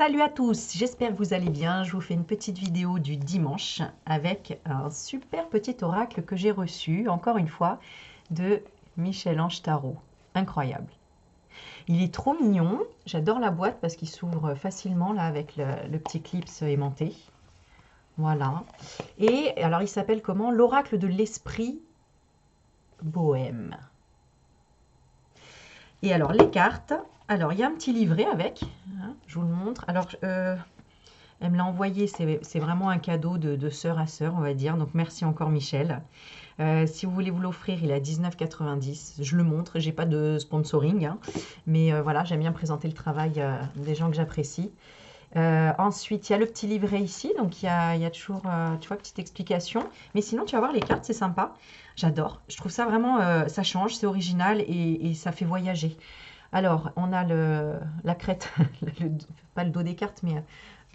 Salut à tous, j'espère que vous allez bien. Je vous fais une petite vidéo du dimanche avec un super petit oracle que j'ai reçu, encore une fois, de Michel-Ange Tarot. Incroyable. Il est trop mignon. J'adore la boîte parce qu'il s'ouvre facilement là avec le petit clips aimanté. Voilà. Et alors il s'appelle comment? L'oracle de l'esprit bohème. Et alors les cartes. Alors il y a un petit livret avec. Hein, je vous le montre. Alors elle me l'a envoyé, c'est vraiment un cadeau de sœur à sœur, on va dire. Donc merci encore Michel. Si vous voulez vous l'offrir, il est à 19,90 €. Je le montre, j'ai pas de sponsoring, hein, mais voilà, j'aime bien présenter le travail des gens que j'apprécie. Ensuite, il y a le petit livret ici, donc il y a toujours, tu vois, petite explication. Mais sinon, tu vas voir les cartes, c'est sympa. J'adore. Je trouve ça vraiment, ça change, c'est original et ça fait voyager. Alors, on a la crête, pas le dos des cartes, mais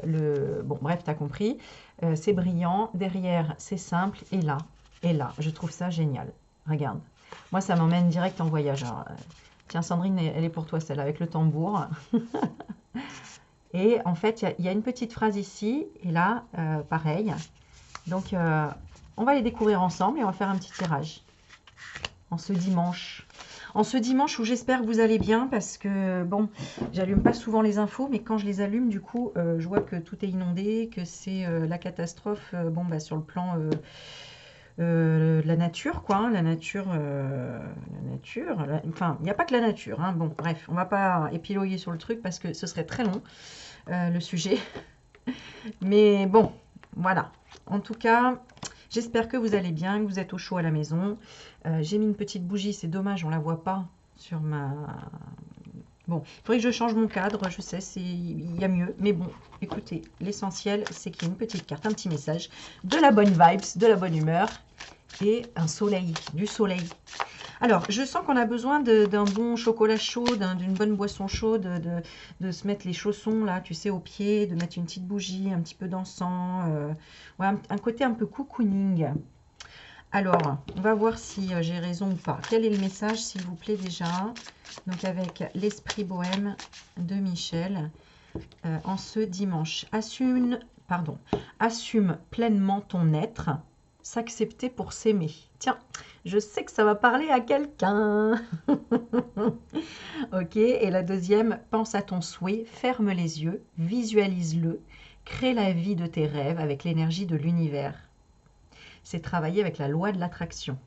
bon, bref, tu as compris. C'est brillant. Derrière, c'est simple. Et là, je trouve ça génial. Regarde. Moi, ça m'emmène direct en voyage. Alors, tiens, Sandrine, elle est pour toi, celle avec le tambour. Et en fait, il y a une petite phrase ici. Et là, pareil. Donc, on va les découvrir ensemble et on va faire un petit tirage en ce dimanche. En ce dimanche où j'espère que vous allez bien parce que, bon, j'allume pas souvent les infos, mais quand je les allume, du coup, je vois que tout est inondé, que c'est la catastrophe, bon, bah, sur le plan de la nature, quoi. Hein, enfin, il n'y a pas que la nature. Hein, bon, bref, on va pas épiloguer sur le truc parce que ce serait très long, le sujet. Mais bon, voilà. En tout cas, j'espère que vous allez bien, que vous êtes au chaud à la maison. J'ai mis une petite bougie, c'est dommage, on la voit pas sur ma... Bon, il faudrait que je change mon cadre, je sais, il y a mieux. Mais bon, écoutez, l'essentiel, c'est qu'il y ait une petite carte, un petit message, de la bonne vibes, de la bonne humeur et un soleil, du soleil. Alors, je sens qu'on a besoin d'un bon chocolat chaud, d'une bonne boisson chaude, de se mettre les chaussons, là, tu sais, aux pieds, de mettre une petite bougie, un petit peu d'encens. Ouais, un côté un peu cocooning. Alors, on va voir si j'ai raison ou pas. Quel est le message, s'il vous plaît, déjà? Donc, avec l'esprit bohème de Michel, en ce dimanche. Assume pleinement ton être, s'accepter pour s'aimer. Tiens, je sais que ça va parler à quelqu'un. Ok, et la deuxième, pense à ton souhait, ferme les yeux, visualise-le, crée la vie de tes rêves avec l'énergie de l'univers. C'est travailler avec la loi de l'attraction.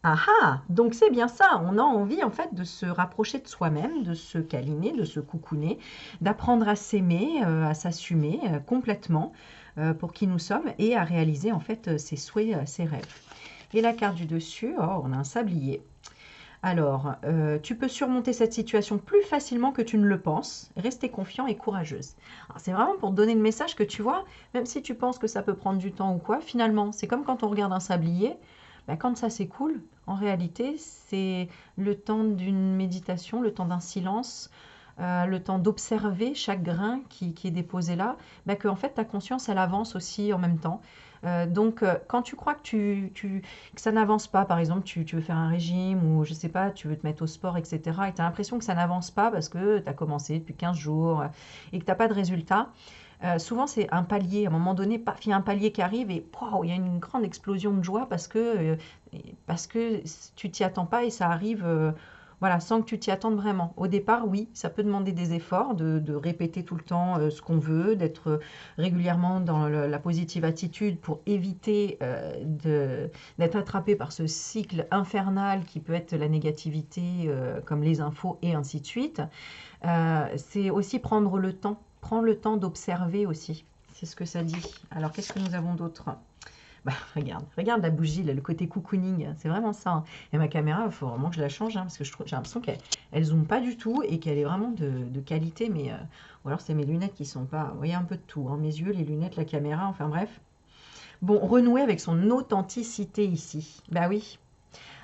Ah ah, donc c'est bien ça, on a envie en fait de se rapprocher de soi-même, de se câliner, de se coucouner, d'apprendre à s'aimer, à s'assumer complètement pour qui nous sommes et à réaliser en fait ses souhaits, ses rêves. Et la carte du dessus, oh, on a un sablier. Alors, tu peux surmonter cette situation plus facilement que tu ne le penses. Restez confiant et courageuse. C'est vraiment pour te donner le message que tu vois, même si tu penses que ça peut prendre du temps ou quoi, finalement, c'est comme quand on regarde un sablier. Ben, quand ça s'écoule, en réalité, c'est le temps d'une méditation, le temps d'un silence, le temps d'observer chaque grain qui est déposé là, ben, que en fait ta conscience elle avance aussi en même temps. Donc quand tu crois que ça n'avance pas, par exemple tu veux faire un régime ou je sais pas, tu veux te mettre au sport, etc. et tu as l'impression que ça n'avance pas parce que tu as commencé depuis 15 jours et que tu n'as pas de résultat, souvent c'est un palier, à un moment donné, paf, il y a un palier qui arrive et wow, il y a une grande explosion de joie parce que tu t'y attends pas et ça arrive voilà, sans que tu t'y attendes vraiment. Au départ, oui, ça peut demander des efforts, de répéter tout le temps ce qu'on veut, d'être régulièrement dans la positive attitude pour éviter d'être attrapé par ce cycle infernal qui peut être la négativité, comme les infos et ainsi de suite. C'est aussi prendre le temps. Prends le temps d'observer aussi. C'est ce que ça dit. Alors, qu'est-ce que nous avons d'autre? Bah, regarde la bougie, là, le côté cocooning, c'est vraiment ça. Hein. Et ma caméra, il faut vraiment que je la change, hein, parce que j'ai l'impression qu'elle zoome pas du tout et qu'elle est vraiment de qualité, mais ou alors c'est mes lunettes qui sont pas. Vous voyez un peu de tout, hein, mes yeux, les lunettes, la caméra, enfin bref. Bon, renouer avec son authenticité ici. Bah oui.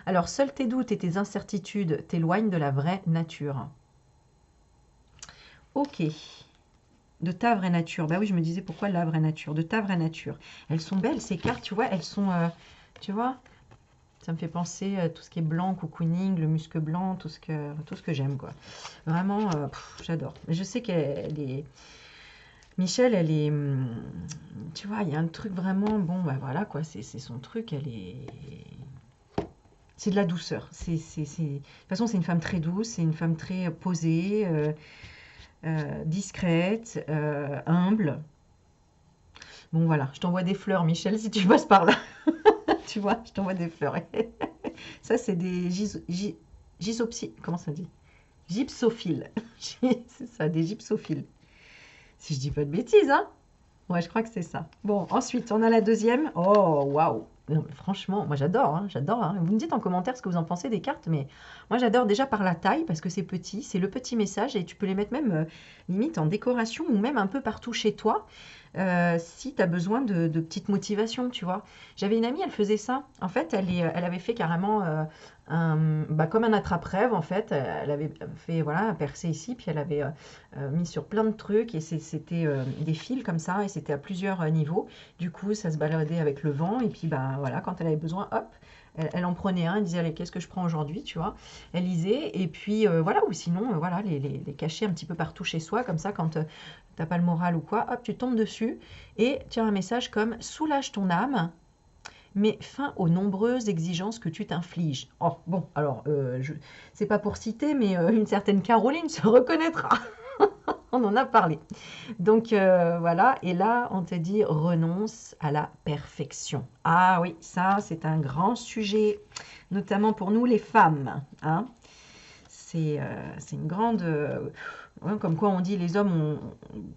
Alors, seuls tes doutes et tes incertitudes t'éloignent de la vraie nature. Ok. De ta vraie nature. Bah oui, je me disais pourquoi la vraie nature. De ta vraie nature. Elles sont belles, ces cartes, tu vois, elles sont, tu vois, ça me fait penser à tout ce qui est blanc, cocooning, le musc blanc, tout ce que j'aime, quoi. Vraiment, j'adore. Mais je sais qu'elle est... Michel, elle est, tu vois, il y a un truc vraiment, bon, bah voilà, quoi, c'est son truc, elle est, c'est de la douceur. De toute façon, c'est une femme très douce, c'est une femme très posée, discrète, humble. Bon, voilà, je t'envoie des fleurs, Michel, si tu passes par là. Tu vois, je t'envoie des fleurs. Ça, c'est des gysopsies, comment ça dit? Gypsophiles. C'est ça, des gypsophiles. Si je dis pas de bêtises, hein? Ouais, je crois que c'est ça. Bon, ensuite, on a la deuxième. Oh, waouh! Non, mais franchement, moi j'adore, hein, j'adore, hein. Vous me dites en commentaire ce que vous en pensez des cartes, mais moi j'adore déjà par la taille, parce que c'est petit, c'est le petit message, et tu peux les mettre même limite en décoration, ou même un peu partout chez toi, si tu as besoin de petites motivations, tu vois. J'avais une amie, elle faisait ça. En fait, elle avait fait carrément comme un attrape-rêve, en fait. Elle avait fait, voilà, un percé ici, puis elle avait mis sur plein de trucs, et c'était des fils comme ça, et c'était à plusieurs niveaux. Du coup, ça se baladait avec le vent, et puis, bah, voilà, quand elle avait besoin, hop, elle en prenait un, elle disait, allez, qu'est-ce que je prends aujourd'hui, tu vois. Elle lisait, et puis, voilà, ou sinon, voilà, les cacher un petit peu partout chez soi, comme ça, quand t'as pas le moral ou quoi, hop, tu tombes dessus, et tu as un message comme, soulage ton âme, mais fin aux nombreuses exigences que tu t'infliges. Oh, bon, alors, c'est pas pour citer, mais une certaine Caroline se reconnaîtra. On en a parlé. Donc voilà, et là, on te dit renonce à la perfection. Ah oui, ça, c'est un grand sujet, notamment pour nous les femmes, hein. C'est une grande... ouais, comme quoi on dit les hommes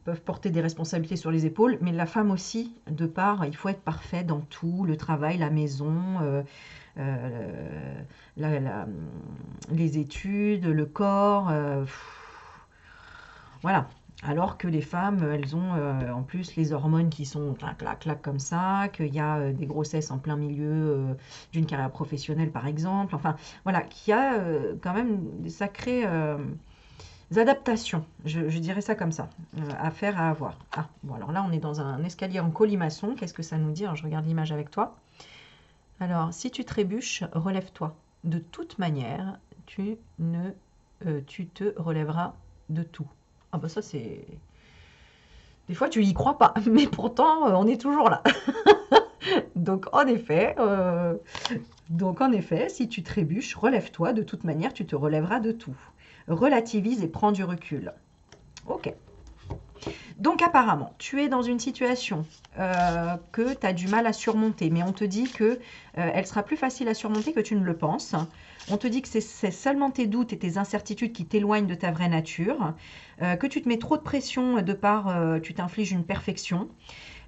peuvent porter des responsabilités sur les épaules, mais la femme aussi, de part, il faut être parfait dans tout, le travail, la maison, euh, les études, le corps. Voilà. Alors que les femmes, elles ont en plus les hormones qui sont clac, clac, clac comme ça, qu'il y a des grossesses en plein milieu d'une carrière professionnelle par exemple. Enfin, voilà, qu'il y a quand même des sacrées adaptations, je dirais ça comme ça, à faire, à avoir. Ah, bon, alors là, on est dans un escalier en colimaçon. Qu'est-ce que ça nous dit? Alors, je regarde l'image avec toi. Alors, si tu trébuches, relève-toi. De toute manière, tu te relèveras de tout. Ah bah ça c'est... Des fois tu y crois pas, mais pourtant on est toujours là. Donc en effet, si tu trébuches, relève-toi. De toute manière, tu te relèveras de tout. Relativise et prends du recul. Ok. Donc apparemment, tu es dans une situation que tu as du mal à surmonter, mais on te dit que elle sera plus facile à surmonter que tu ne le penses. On te dit que c'est seulement tes doutes et tes incertitudes qui t'éloignent de ta vraie nature, que tu te mets trop de pression de par tu t'infliges une perfection.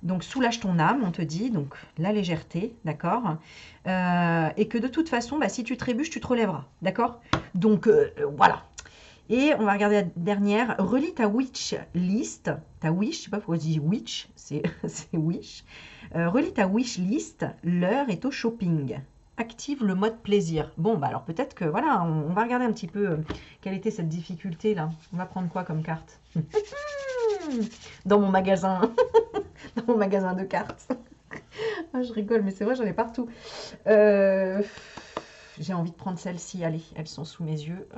Donc soulage ton âme, on te dit, donc la légèreté, d'accord, et que de toute façon, bah, si tu trébuches, tu te relèveras, d'accord. Donc voilà. Et on va regarder la dernière. Relis ta wish list. Ta wish, je sais pas pourquoi je dis witch, c'est wish. Relis ta wish list. L'heure est au shopping. Active le mode plaisir. Bon, bah alors peut-être que voilà, on va regarder un petit peu quelle était cette difficulté là. On va prendre quoi comme carte? Dans mon magasin. Dans mon magasin de cartes. Ah, je rigole, mais c'est vrai, j'en ai partout. J'ai envie de prendre celle-ci. Allez, elles sont sous mes yeux.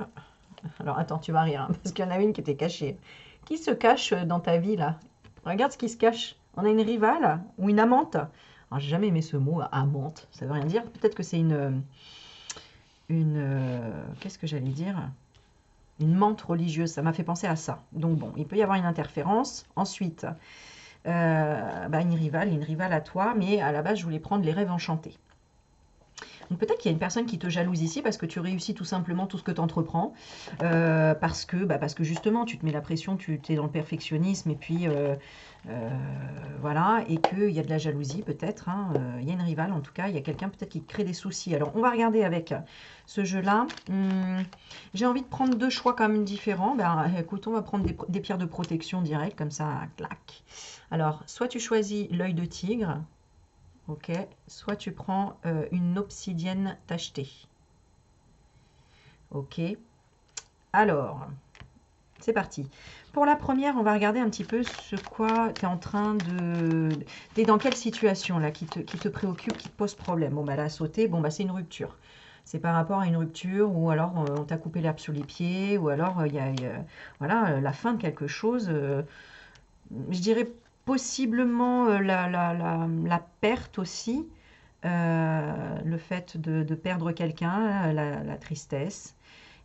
Alors attends, tu vas rire, hein, parce qu'il y en a une qui était cachée. Qui se cache dans ta vie là? Regarde ce qui se cache. On a une rivale ou une amante. Alors j'ai jamais aimé ce mot, amante. Ça veut rien dire. Peut-être que c'est qu'est-ce que j'allais dire? Une menthe religieuse. Ça m'a fait penser à ça. Donc bon, il peut y avoir une interférence. Ensuite, une rivale à toi, mais à la base je voulais prendre les rêves enchantés. Donc peut-être qu'il y a une personne qui te jalouse ici parce que tu réussis tout simplement tout ce que tu entreprends, parce que justement tu te mets la pression, tu es dans le perfectionnisme et puis voilà, et qu'il y a de la jalousie peut-être, hein, il y a une rivale en tout cas, il y a quelqu'un peut-être qui crée des soucis. Alors on va regarder avec ce jeu-là. J'ai envie de prendre deux choix quand même différents. Ben, écoute, on va prendre des pierres de protection directes comme ça, clac. Alors soit tu choisis l'œil de tigre. Ok, soit tu prends une obsidienne tachetée. Ok, alors, c'est parti. Pour la première, on va regarder un petit peu ce quoi tu es en train de... Tu es dans quelle situation là qui te préoccupe, qui te pose problème? Bon, bah là, sauter, bon, bah c'est une rupture. C'est par rapport à une rupture, ou alors on t'a coupé l'herbe sous les pieds, ou alors il y a voilà, la fin de quelque chose. je dirais possiblement la perte aussi, le fait de perdre quelqu'un, la tristesse,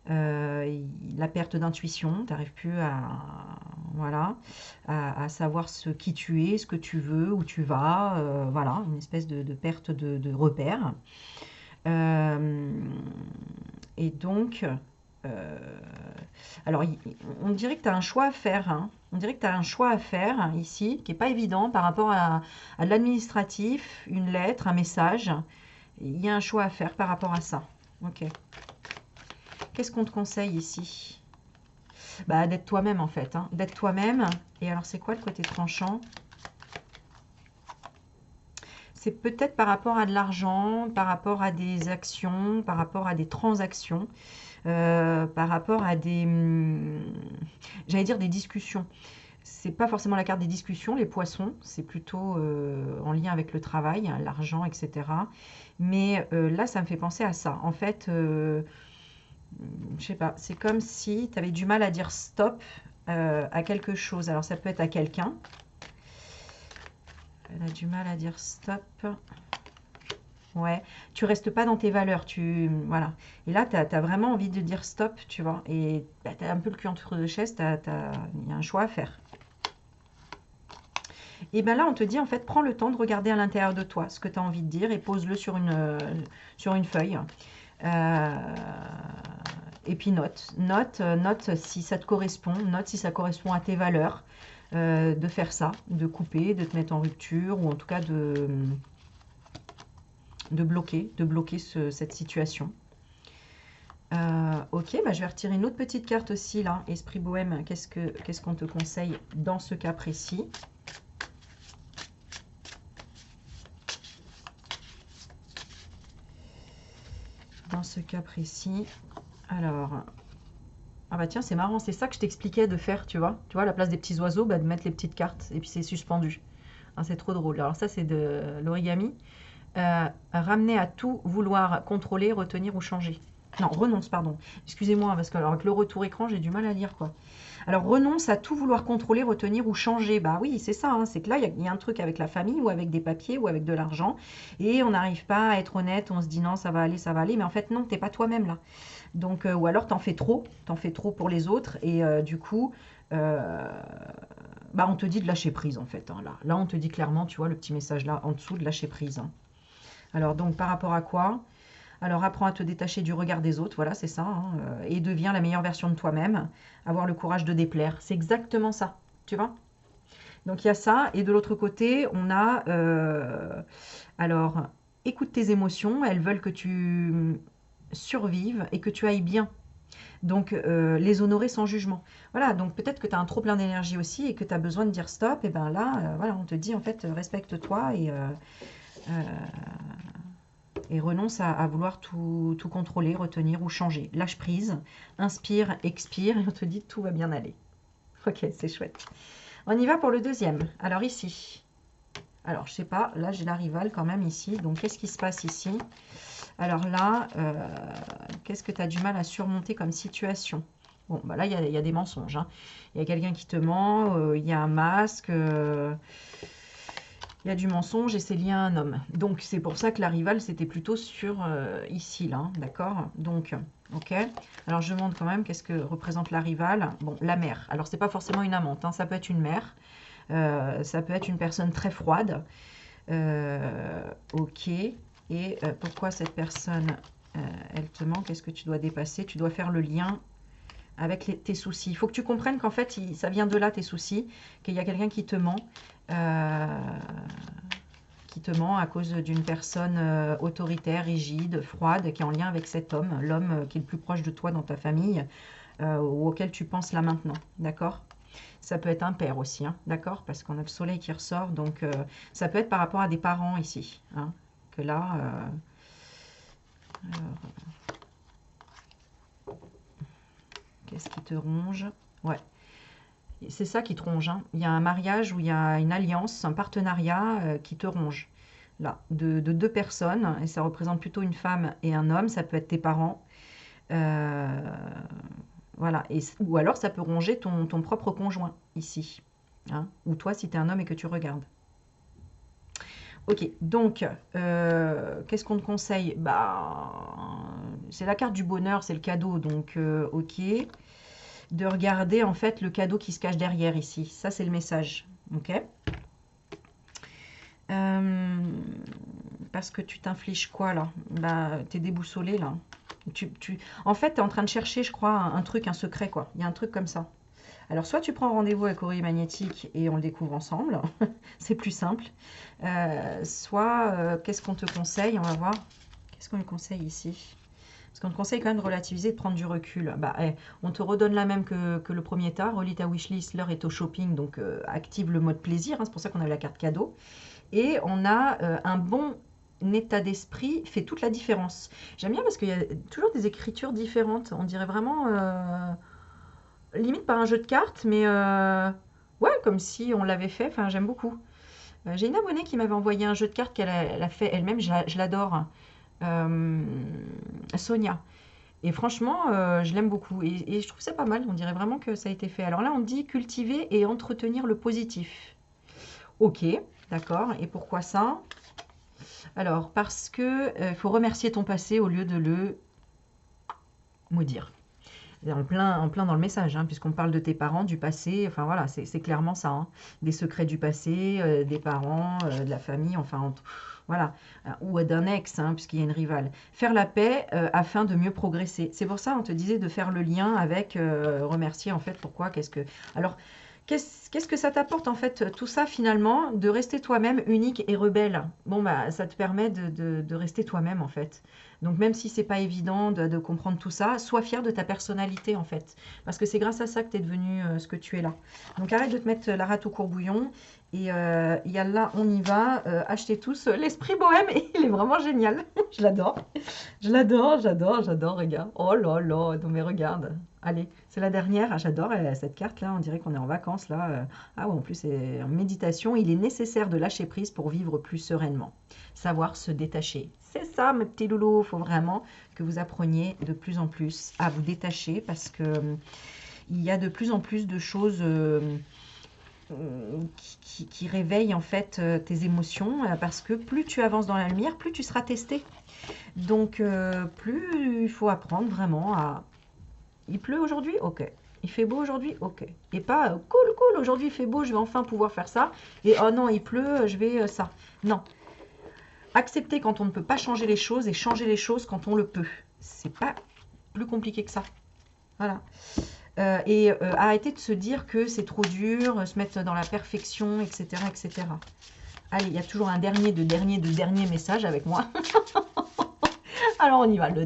la perte d'intuition, tu n'arrives plus voilà, à savoir qui tu es, ce que tu veux, où tu vas, voilà, une espèce de perte de repère. Euh, et donc, euh, alors, on dirait que tu as un choix à faire, hein. On dirait que tu as un choix à faire ici, qui n'est pas évident par rapport à de l'administratif, une lettre, un message. Il y a un choix à faire par rapport à ça. Ok. Qu'est-ce qu'on te conseille ici? Bah, d'être toi-même en fait, hein. D'être toi-même. Et alors, c'est quoi le côté tranchant? C'est peut-être par rapport à de l'argent, par rapport à des actions, par rapport à des transactions, par rapport à j'allais dire des discussions. C'est pas forcément la carte des discussions, les poissons, c'est plutôt en lien avec le travail, hein, l'argent, etc. Mais là, ça me fait penser à ça. En fait, je sais pas, c'est comme si tu avais du mal à dire stop à quelque chose. Alors, ça peut être à quelqu'un. Elle a du mal à dire stop. Ouais, tu restes pas dans tes valeurs, voilà. Et là, tu as vraiment envie de dire stop, tu vois. Et bah, tu as un peu le cul entre deux chaises, il y a un choix à faire. Et bien là, on te dit, en fait, prends le temps de regarder à l'intérieur de toi ce que tu as envie de dire et pose-le sur une feuille. Euh, et puis note. Note si ça te correspond. Note si ça correspond à tes valeurs. De faire ça, de couper, de te mettre en rupture ou en tout cas de bloquer cette situation. Ok, bah, je vais retirer une autre petite carte aussi là. Esprit bohème, qu'est-ce qu'on te conseille dans ce cas précis? Dans ce cas précis. Alors, ah bah tiens, c'est marrant, c'est ça que je t'expliquais de faire, tu vois. Tu vois, à la place des petits oiseaux, bah, de mettre les petites cartes et puis c'est suspendu. Ah, c'est trop drôle. Alors ça, c'est de l'origami. Ramener à tout vouloir contrôler, retenir ou changer. Non, renonce, pardon. Excusez-moi, parce que alors, avec le retour écran, j'ai du mal à lire, quoi. Alors, renonce à tout vouloir contrôler, retenir ou changer. Bah oui, c'est ça, hein. C'est que là, il y a un truc avec la famille ou avec des papiers ou avec de l'argent. Et on n'arrive pas à être honnête. On se dit non, ça va aller, ça va aller. Mais en fait, non, t'es pas toi-même là. Donc, ou alors t'en fais trop pour les autres. Et du coup, euh, bah, on te dit de lâcher prise, en fait, hein, là, on te dit clairement, tu vois, le petit message là en dessous de lâcher prise, hein. Alors donc par rapport à quoi? Alors apprends à te détacher du regard des autres, voilà c'est ça, hein, et deviens la meilleure version de toi-même, avoir le courage de déplaire, c'est exactement ça, tu vois? Donc il y a ça, et de l'autre côté on a, alors écoute tes émotions, elles veulent que tu survives et que tu ailles bien. Donc les honorer sans jugement. Voilà, donc peut-être que tu as un trop plein d'énergie aussi et que tu as besoin de dire stop, et bien là, voilà, on te dit en fait respecte-toi euh, et renonce à vouloir tout contrôler, retenir ou changer. Lâche prise, inspire, expire et on te dit tout va bien aller. Ok, c'est chouette. On y va pour le deuxième. Alors ici, alors je sais pas, là j'ai la rivale quand même ici, donc qu'est-ce qui se passe ici? Alors là, qu'est-ce que tu as du mal à surmonter comme situation? Bon, bah là il y a des mensonges, hein. Il y a quelqu'un qui te ment, il y a un masque. Il y a du mensonge et c'est lié à un homme. Donc c'est pour ça que la rivale c'était plutôt sur ici là, hein, d'accord? Donc ok. Alors je montre quand même qu'est-ce que représente la rivale. Bon, la mère. Alors c'est pas forcément une amante, hein, ça peut être une mère, ça peut être une personne très froide. Ok. Et pourquoi cette personne elle te ment? Qu'est-ce que tu dois dépasser? Tu dois faire le lien avec tes soucis. Il faut que tu comprennes qu'en fait, ça vient de là, tes soucis, qu'il y a quelqu'un euh, qui te ment à cause d'une personne autoritaire, rigide, froide, qui est en lien avec cet homme, l'homme qui est le plus proche de toi dans ta famille, ou auquel tu penses là maintenant, d'accord? Ça peut être un père aussi, hein, d'accord? Parce qu'on a le soleil qui ressort, donc ça peut être par rapport à des parents ici, hein, que là... alors, qu'est-ce qui te ronge? Ouais, c'est ça qui te ronge, hein. Il y a un mariage où il y a une alliance, un partenariat qui te ronge. Là, de deux personnes, et ça représente plutôt une femme et un homme, ça peut être tes parents. Euh, voilà, ou alors ça peut ronger ton propre conjoint ici. Hein, ou toi, si tu es un homme et que tu regardes. Ok, donc, qu'est-ce qu'on te conseille? Bah, c'est la carte du bonheur, c'est le cadeau, donc ok. De regarder en fait le cadeau qui se cache derrière ici. Ça, c'est le message. Ok. Euh, parce que tu t'infliges quoi là? Bah, t'es déboussolé là. En fait, t'es en train de chercher, je crois, un truc, un secret quoi. Il y a un truc comme ça. Alors, soit tu prends rendez-vous avec Oreille Magnétique et on le découvre ensemble, c'est plus simple. Soit, qu'est-ce qu'on te conseille? On va voir. Qu'est-ce qu'on lui conseille ici? Parce qu'on te conseille quand même de relativiser, de prendre du recul. Bah, on te redonne la même que le premier tas. Relis ta wishlist, l'heure est au shopping, donc active le mode plaisir. Hein, c'est pour ça qu'on avait la carte cadeau. Et on a un bon état d'esprit fait toute la différence. J'aime bien parce qu'il y a toujours des écritures différentes. On dirait vraiment limite par un jeu de cartes, mais ouais, comme si on l'avait fait. Enfin, j'aime beaucoup. J'ai une abonnée qui m'avait envoyé un jeu de cartes qu'elle a fait elle-même. Je l'adore. Euh, Sonia. Et franchement, je l'aime beaucoup. Et je trouve ça pas mal. On dirait vraiment que ça a été fait. Alors là, on dit cultiver et entretenir le positif. Ok, d'accord. Et pourquoi ça? Alors, parce que faut remercier ton passé au lieu de le maudire. En plein dans le message, hein, puisqu'on parle de tes parents, du passé, enfin voilà, c'est clairement ça. Hein. Des secrets du passé, des parents, de la famille, enfin voilà, ou d'un ex, hein, puisqu'il y a une rivale. Faire la paix afin de mieux progresser. C'est pour ça, on te disait de faire le lien avec remercier en fait, pourquoi, qu'est-ce que... Alors, qu'est-ce que ça t'apporte en fait, tout ça finalement, de rester toi-même unique et rebelle? Bon, bah, ça te permet de rester toi-même en fait. Donc même si c'est pas évident de comprendre tout ça, sois fier de ta personnalité en fait. Parce que c'est grâce à ça que tu es devenu ce que tu es là. Donc arrête de te mettre la rate au courbouillon. Et yallah, on y va. Achetez tous l'esprit bohème. Et il est vraiment génial. Je l'adore. Je l'adore, j'adore, regarde. Oh là là, non mais regarde. Allez, c'est la dernière. Ah, j'adore cette carte là. On dirait qu'on est en vacances là. Ah ouais, en plus c'est en méditation. Il est nécessaire de lâcher prise pour vivre plus sereinement. Savoir se détacher. C'est ça, mes petits loulous. Il faut vraiment que vous appreniez de plus en plus à vous détacher parce que il y a de plus en plus de choses qui réveillent en fait tes émotions parce que plus tu avances dans la lumière, plus tu seras testé. Donc, plus il faut apprendre vraiment à... Il pleut aujourd'hui? Ok. Il fait beau aujourd'hui? Ok. Et pas cool, cool, aujourd'hui il fait beau, je vais enfin pouvoir faire ça. Et oh non, il pleut, je vais ça. Non. Accepter quand on ne peut pas changer les choses et changer les choses quand on le peut. C'est pas plus compliqué que ça. Voilà. Arrêter de se dire que c'est trop dur, se mettre dans la perfection, etc., etc. Allez, il y a toujours un dernier message avec moi. Alors on y va, le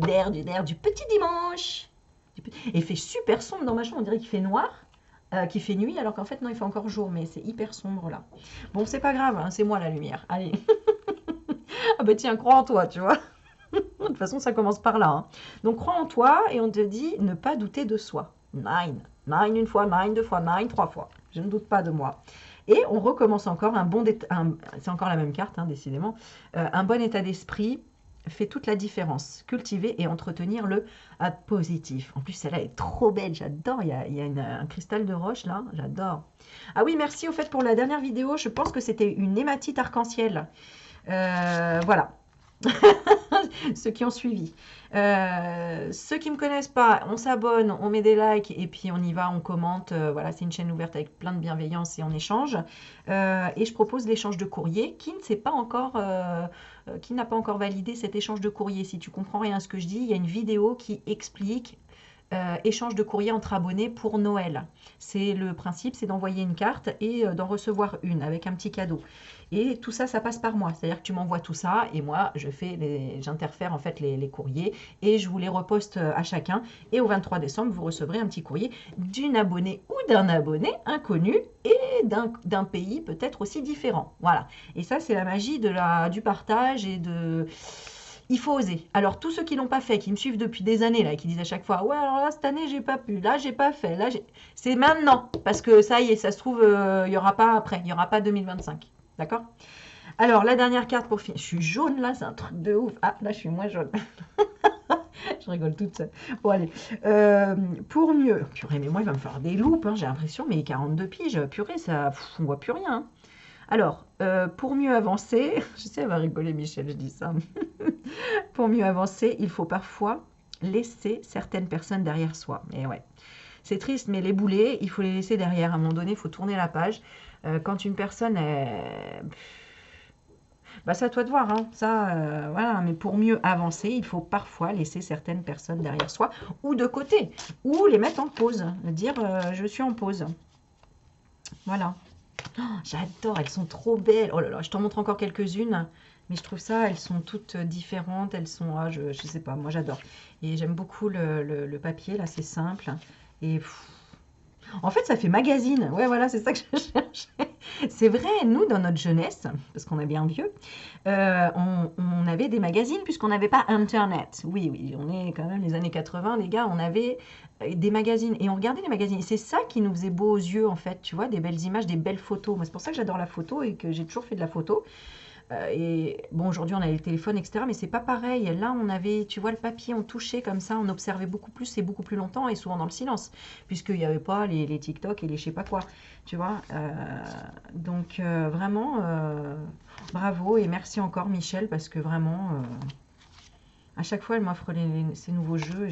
du petit dimanche. Et il fait super sombre dans ma chambre, on dirait qu'il fait noir, qu'il fait nuit, alors qu'en fait non, il fait encore jour, mais c'est hyper sombre là. Bon, c'est pas grave, hein, c'est moi la lumière. Allez. Ah bah tiens, crois en toi, tu vois. De toute façon, ça commence par là. Hein. Donc crois en toi et on te dit ne pas douter de soi. Nine. Nine une fois, nine deux fois, nine trois fois. Je ne doute pas de moi. Et on recommence encore c'est encore la même carte, hein, décidément. Un bon état d'esprit fait toute la différence. Cultiver et entretenir le positif. En plus, celle-là est trop belle, j'adore. Il y a un cristal de roche là, j'adore. Ah oui, merci au fait pour la dernière vidéo. Je pense que c'était une hématite arc-en-ciel. Voilà. Ceux qui ont suivi. Ceux qui ne me connaissent pas, on s'abonne, on met des likes et puis on y va, on commente. Voilà, c'est une chaîne ouverte avec plein de bienveillance et on échange. Et je propose l'échange de courrier qui n'a pas encore validé cet échange de courrier. Si tu comprends rien à ce que je dis, il y a une vidéo qui explique échange de courrier entre abonnés pour Noël. C'est le principe, c'est d'envoyer une carte et d'en recevoir une avec un petit cadeau. Et tout ça, ça passe par moi. C'est-à-dire que tu m'envoies tout ça et moi, j'interfère en fait les courriers et je vous les reposte à chacun. Et au 23 décembre, vous recevrez un petit courrier d'une abonnée ou d'un abonné inconnu et d'un pays peut-être aussi différent. Voilà. Et ça, c'est la magie du partage et de... Il faut oser. Alors, tous ceux qui ne l'ont pas fait, qui me suivent depuis des années, là, et qui disent à chaque fois, ouais, alors là, cette année, j'ai pas pu, là, j'ai pas fait, là, c'est maintenant, parce que ça y est, ça se trouve, il n'y aura pas après, il n'y aura pas 2025. D'accord? Alors, la dernière carte pour finir. Je suis jaune, là, c'est un truc de ouf. Ah, là, je suis moins jaune. Je rigole toute seule. Bon, allez. Pour mieux... Purée, mais moi, il va me falloir des loupes, hein, j'ai l'impression, mais 42 piges, purée, ça, pff, on voit plus rien. Hein. Alors, pour mieux avancer... Je sais, elle va rigoler, Michel, je dis ça. Pour mieux avancer, il faut parfois laisser certaines personnes derrière soi. Et ouais, c'est triste, mais les boulets, il faut les laisser derrière. À un moment donné, il faut tourner la page. Quand une personne est... Bah, c'est à toi de voir, hein. Ça, voilà. Mais pour mieux avancer, il faut parfois laisser certaines personnes derrière soi ou de côté, ou les mettre en pause, dire je suis en pause. Voilà. Oh, j'adore, elles sont trop belles. Oh là là, je t'en montre encore quelques-unes, mais je trouve ça, elles sont toutes différentes. Elles sont, ah, je sais pas, moi j'adore. Et j'aime beaucoup le papier, là, c'est simple. Et pff, en fait, ça fait magazine. Ouais, voilà, c'est ça que je cherchais. C'est vrai, nous, dans notre jeunesse, parce qu'on est bien vieux, on avait des magazines puisqu'on n'avait pas Internet. Oui, oui, on est quand même les années 80, les gars, on avait des magazines et on regardait les magazines. Et c'est ça qui nous faisait beau aux yeux, en fait, tu vois, des belles images, des belles photos. Moi, c'est pour ça que j'adore la photo et que j'ai toujours fait de la photo. Et bon, aujourd'hui, on a les téléphones, etc. Mais c'est pas pareil. Là, on avait, tu vois, le papier, on touchait comme ça, on observait beaucoup plus et beaucoup plus longtemps et souvent dans le silence, puisqu'il n'y avait pas les TikTok et les je sais pas quoi, tu vois. Donc, vraiment, bravo et merci encore, Michel, parce que vraiment, à chaque fois, elle m'offre ces nouveaux jeux,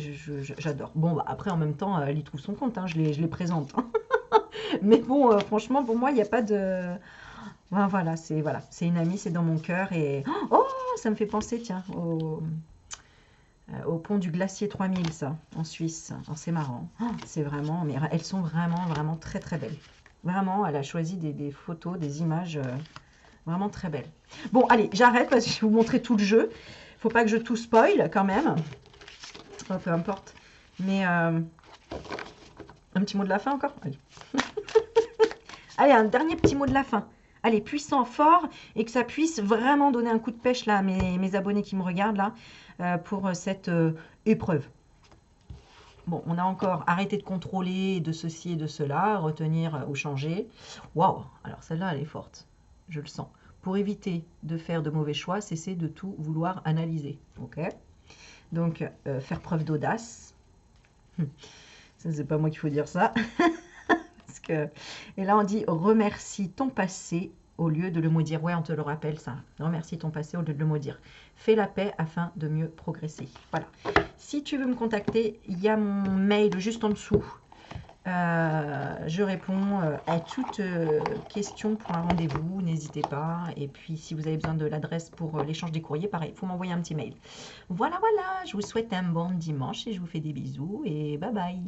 j'adore. Bon, bah, après, en même temps, elle y trouve son compte, hein, je les présente. Hein. Mais bon, franchement, pour moi, il n'y a pas de... Ben voilà, c'est une amie, c'est dans mon cœur et oh, ça me fait penser, tiens, au pont du glacier 3000, ça, en Suisse. Oh, c'est marrant. Oh, c'est vraiment, mais elles sont vraiment, vraiment très, très belles. Vraiment, elle a choisi des photos, des images vraiment très belles. Bon, allez, j'arrête parce que je vais vous montrer tout le jeu. Faut pas que je tout spoil quand même. Oh, peu importe. Mais un petit mot de la fin encore. Allez. Allez, un dernier petit mot de la fin. Allez, puissant, fort, et que ça puisse vraiment donner un coup de pêche là à mes abonnés qui me regardent là pour cette épreuve. Bon, on a encore arrêté de contrôler de ceci et de cela, retenir ou changer. Waouh, alors celle-là, elle est forte, je le sens. Pour éviter de faire de mauvais choix, cesser de tout vouloir analyser. Ok. Donc, faire preuve d'audace. Ça, c'est pas moi qu'il faut dire ça. Et là, on dit remercie ton passé au lieu de le maudire. Ouais, on te le rappelle ça. Remercie ton passé au lieu de le maudire. Fais la paix afin de mieux progresser. Voilà. Si tu veux me contacter, il y a mon mail juste en dessous. Je réponds à toutes questions pour un rendez-vous. N'hésitez pas. Et puis, si vous avez besoin de l'adresse pour l'échange des courriers, pareil, il faut m'envoyer un petit mail. Voilà, voilà. Je vous souhaite un bon dimanche et je vous fais des bisous et bye bye.